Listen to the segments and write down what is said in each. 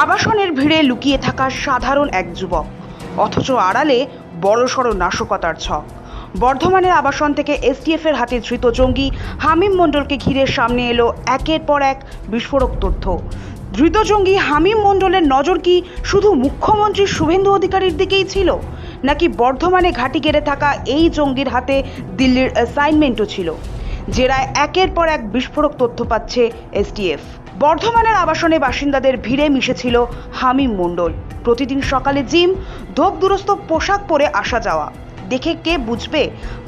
আবাসনের ভিড়ে লুকিয়ে থাকা সাধারণ এক যুবক, অথচ আড়ালে বড়সড় নাশকতার ছক। বর্ধমানের আবাসন থেকে এসটিএফ এর হাতে ধৃত জঙ্গি হামিম মণ্ডলকে ঘিরে সামনে এলো একের পর এক বিস্ফোরক তথ্য। ধৃত জঙ্গি হামিম মণ্ডলের নজর কি শুধু মুখ্যমন্ত্রী শুভেন্দু অধিকারীর দিকেই ছিল, নাকি বর্ধমানে ঘাঁটি গেড়ে থাকা এই জঙ্গির হাতে দিল্লির অ্যাসাইনমেন্টও ছিল? জেরায় একের পর এক বিস্ফোরক তথ্য পাচ্ছে এসটিএফ। বর্ধমানের আবাসনে বাসিন্দাদের ভিড়ে মিশেছিল হামিম মণ্ডল। প্রতিদিন সকালে জিম, ধোপ দুরস্ত পোশাক পরে আসা যাওয়া দেখে কে বুঝবে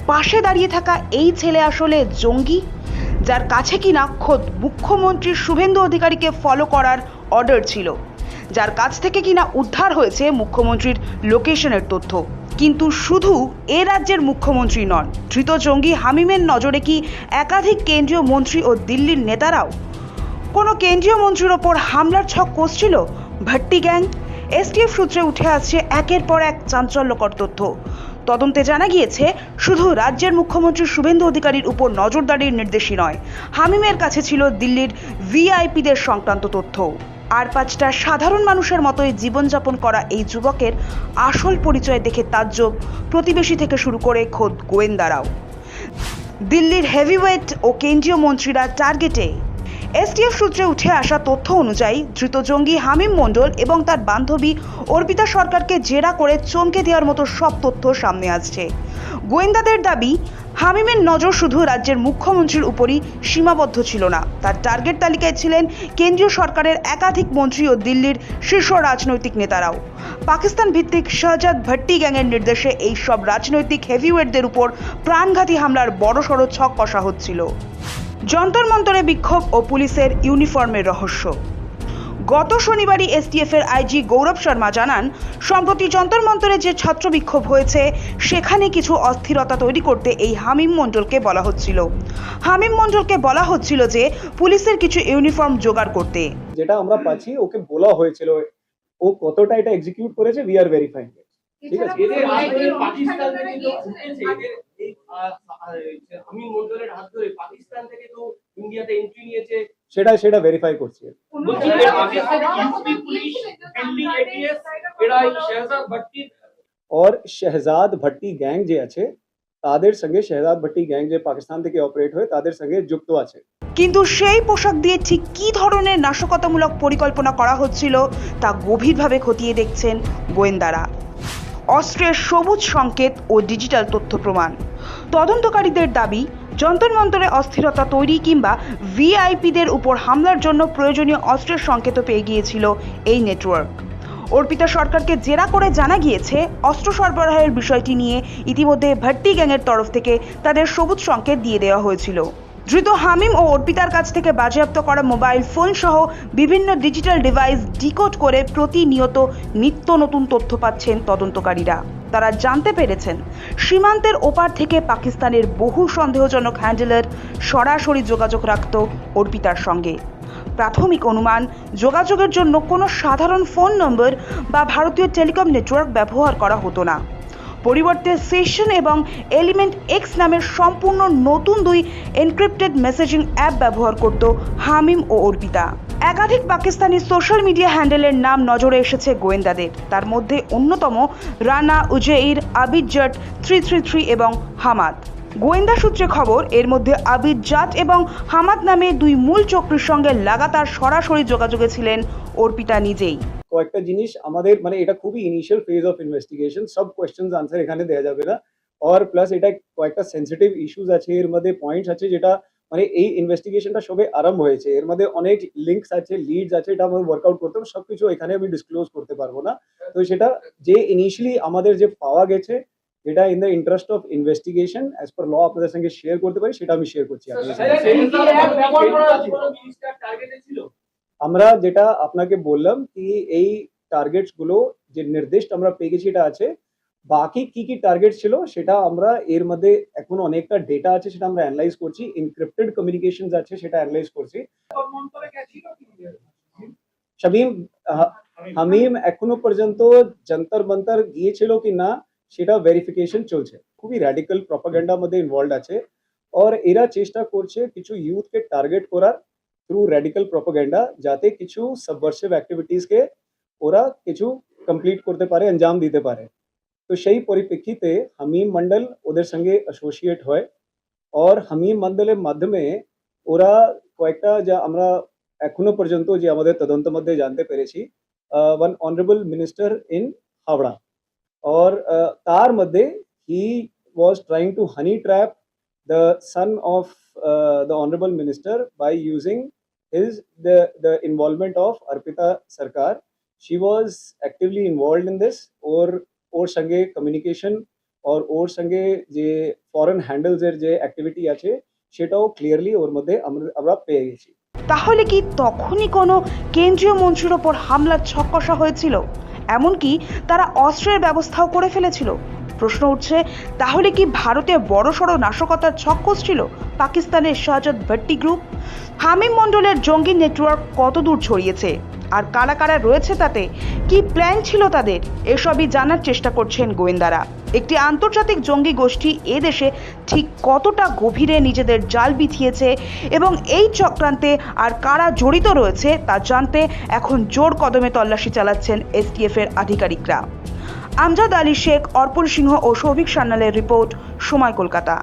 পাশে দাঁড়িয়ে থাকা এই ছেলে আসলে জঙ্গি, যার কাছে কিনা খোদ মুখ্যমন্ত্রী শুভেন্দু অধিকারীকে ফলো করার অর্ডার ছিল, যার কাছ থেকে কিনা উদ্ধার হয়েছে মুখ্যমন্ত্রীর লোকেশনের তথ্য। কিন্তু শুধু এ রাজ্যের মুখ্যমন্ত্রী নন, ধৃত জঙ্গি হামিমের নজরে কি একাধিক কেন্দ্রীয় মন্ত্রী ও দিল্লির নেতারাও? কোনো কেন্দ্রীয় মন্ত্রীর ওপর হামলার ছক কষছিল ভাট্টি গ্যাং? এসটিএফ সূত্রে উঠে আসছে একের পর এক চাঞ্চল্যকর তথ্য। তদন্তে জানা গিয়েছে, শুধু রাজ্যের মুখ্যমন্ত্রী শুভেন্দু অধিকারীর উপর নজরদারির নির্দেশই নয়, হামিমের কাছে ছিল দিল্লির ভিআইপিদের সংক্রান্ত তথ্য। আর পাঁচটা সাধারণ মানুষের মতোই জীবনযাপন করা এই যুবকের আসল পরিচয় দেখে তাজ্জব প্রতিবেশী থেকে শুরু করে খোদ গোয়েন্দারাও। দিল্লির হেভিওয়েট ও কেন্দ্রীয় মন্ত্রীরা টার্গেটে। এসটিএফ সূত্রে উঠে আসা তথ্য অনুযায়ী ধৃত জঙ্গি হামিম মণ্ডল এবং তার বান্ধবী অর্পিতা সরকারকে জেরা করে চমকে দেওয়ার মতো সব তথ্য সামনে আসছে। গোয়েন্দাদের দাবি, হামিমের নজর শুধু রাজ্যের মুখ্যমন্ত্রীর উপরই সীমাবদ্ধ ছিল না, তার টার্গেট তালিকায় ছিলেন কেন্দ্রীয় সরকারের একাধিক মন্ত্রী ও দিল্লির শীর্ষ রাজনৈতিক নেতারাও। পাকিস্তান ভিত্তিক শাহজাদ ভাট্টি গ্যাংয়ের নির্দেশে এই সব রাজনৈতিক হেভিওয়েটদের উপর প্রাণঘাতী হামলার বড়সড় ছক কষা হচ্ছিল। যন্তর মন্তরে বিক্ষোভ ও পুলিশের ইউনিফর্মের রহস্য। গত শনিবারই এসটিএফ এর আইজি গৌরব শর্মা জানান, সম্প্রতি যন্তর মন্তরে যে ছাত্র বিক্ষোভ হয়েছে সেখানে কিছু অস্থিরতা তৈরি করতে এই হামিম মণ্ডলকে বলা হচ্ছিল। হামিম মণ্ডলকে বলা হচ্ছিল যে পুলিশের কিছু ইউনিফর্ম জোগাড় করতে। যেটা আমরা পাচ্ছি, ওকে বলা হয়েছিল, ও কতটা এটা এক্সিকিউট করেছে উই আর ভেরিফাইং। ঠিক আছে, এদের হাত ধরে পাকিস্তান থেকে তো উঠেছে, এদের এই হামিম মণ্ডলের হাত ধরে পাকিস্তান থেকে তো ইন্ডিয়াতে এন্ট্রি নিয়েছে, সেটা ভেরিফাই করছি। বলছি Pakistan UP police, Delhi ATS, এরা এই শাহজাদ ভট্টি और शहजाद भट्टी গ্যাং যে আছে তাদের সঙ্গে, शहजाद भट्टी গ্যাং যে পাকিস্তান থেকে অপারেট হয় তাদের সঙ্গে যুক্ত আছে। কিন্তু সেই পোশাক দিয়ে ঠিক কী ধরনের নাশকতামূলক পরিকল্পনা করা হচ্ছিল তা গভীরভাবে খতিয়ে দেখছেন গোয়েন্দারা। অস্ত্রের সবুজ সংকেত ও ডিজিটাল তথ্য প্রমাণ। তদন্তকারীদের দাবি, যন্তর মন্তরে অস্থিরতা তৈরি কিংবা ভিআইপিদের উপর হামলার জন্য প্রয়োজনীয় অস্ত্রের সংকেত পেয়ে গিয়েছিল এই নেটওয়ার্ক। অর্পিতা সরকারকে জেরা করে জানা গিয়েছে, অস্ত্র সরবরাহের বিষয়টি নিয়ে ইতিমধ্যে ভাট্টি গ্যাংয়ের তরফ থেকে তাদের সবুজ সংকেত দিয়ে দেওয়া হয়েছিল। ধৃত হামিম ও অর্পিতার কাছ থেকে বাজেয়াপ্ত করা মোবাইল ফোন সহ বিভিন্ন ডিজিটাল ডিভাইস ডিকোড করে প্রতিনিয়ত নিত্য নতুন তথ্য পাচ্ছেন তদন্তকারীরা। তারা জানতে পেরেছেন, সীমান্তের ওপার থেকে পাকিস্তানের বহু সন্দেহজনক হ্যান্ডেলার সরাসরি যোগাযোগ রাখত অর্পিতার সঙ্গে। প্রাথমিক অনুমান, যোগাযোগের জন্য কোনো সাধারণ ফোন নম্বর বা ভারতীয় টেলিকম নেটওয়ার্ক ব্যবহার করা হতো না। পরিবর্তে সেশন এবং এলিমেন্ট এক্স নামের সম্পূর্ণ নতুন দুই এনক্রিপ্টেড মেসেজিং অ্যাপ ব্যবহার করত হামিম ও অর্পিতা। একাধিক পাকিস্তানি সোশ্যাল মিডিয়া হ্যান্ডেলের নাম নজরে এসেছে গোয়েন্দাদের। তার মধ্যে অন্যতম রানা উজেইর, আবিদ জাট 333 এবং হামাদ। গোয়েন্দা সূত্রে খবর, এর মধ্যে আবিদ জাট এবং হামাদ নামে দুই মূল চক্রীর সঙ্গে লাগাতার সরাসরি যোগাযোগে ছিলেন অর্পিতা নিজেই। কয়েকটা জিনিস আমাদের, মানে এটা খুবই ইনিশিয়াল ফেজ অফ ইনভেস্টিগেশন, সব কোয়েশ্চেন্স আনসার এখানে দেওয়া যাবে না। আর প্লাস এটা কয়েকটা সেন্সিটিভ ইস্যুস আছে, এর মধ্যে পয়েন্টস আছে যেটা মানে এই ইনভেস্টিগেশনটা সবে আরম্ভ হয়েছে, এর মধ্যে অনেক লিঙ্কস আছে, লিডস আছে, এটা আমাদের ওয়ার্কআউট করতে হবে। সবকিছু এখানে আমি ডিসক্লোজ করতে পারবো না। তো সেটা যে ইনিশিয়ালি আমাদের যে পাওয়া গেছে, যেটা in the interest of investigation as per law আপনাদের সঙ্গে শেয়ার করতে পারি, সেটা আমি শেয়ার করছি। আমরা যেটা আপনাকে বললাম কি এই টার্গেটস গুলো যে নির্দিষ্ট আমরা পেয়ে গেছি এটা আছে, বাকি কি কি টার্গেট ছিল সেটা আমরা এর মধ্যে এখন অনেকটা ডেটা আছে, সেটা আমরা অ্যানালাইজ করছি, এনক্রিপ্টেড কমিউনিকেশনস আছে সেটা অ্যানালাইজ করছি। শামীম, হামিম এখনো পর্যন্ত যন্তর মন্তর গিয়েছিল কি না সেটা ভেরিফিকেশন চলছে। খুবই র্যাডিক্যাল প্রপাগান্ডার মধ্যে ইনভলভ আছে और এরা চেষ্টা করছে কিছু ইউথকে টার্গেট করার থ্রু র্যাডিক্যাল প্রপাগান্ডা, যাতে কিছু সাবভার্সিভ অ্যাক্টিভিটিসকে ওরা কিছু কমপ্লিট করতে পারে, अंजाम দিতে পারে। তো সেই পরিপ্রেক্ষিতে হামিম মন্ডল ওদের সঙ্গে অ্যাসোসিয়েট হয়, और হামিম মন্ডলের মাধ্যমে ওরা কয়েকটা যা আমরা এখনো পর্যন্ত যে আমাদের তদন্ত মধ্যে জানতে পেরেছি, one honourable minister in Howrah, और তার মধ্যে he was trying to honey trap the son of the honorable minister by using the involvement of Arpita Sarkar. She was actively involved in this, और ওর সঙ্গে কমিউনিকেশন और ওর সঙ্গে যে ফরেন হ্যান্ডেলস এর যে অ্যাক্টিভিটি আছে সেটাও ক্লিয়ারলি ওর মধ্যে আমরা পেয়ে গেছি। তাহলে কি তখনই কোনো কেন্দ্রীয় মন্ত্রীর ওপর হামলার ছক কষা হয়েছিল? এমনকি তারা অস্ত্রের ব্যবস্থাও করে ফেলেছিল। প্রশ্ন উঠছে, তাহলে কি ভারতে বড়সড় নাশকতার ছক কষছিল পাকিস্তানের শাহজাদ ভট্টি গ্রুপ? হামিম মন্ডলের জঙ্গি নেটওয়ার্ক কতদূর ছড়িয়েছে আর কারা কারা রয়েছে তাতে, কি প্ল্যান ছিল তাদের, এসবই জানার চেষ্টা করছেন গোয়েন্দারা। একটি আন্তর্জাতিক জঙ্গি গোষ্ঠী এদেশে ঠিক কতটা গভীরে নিজেদের জাল বিছিয়েছে এবং এই চক্রান্তে আর কারা জড়িত রয়েছে তা জানতে এখন জোর কদমে তল্লাশি চালাচ্ছেন এসটিএফ এর আধিকারিকরা। আমজাদ আলী শেখ, অর্পণ সিংহ ও সৌভিক সান্যালের রিপোর্ট, সময় কলকাতা।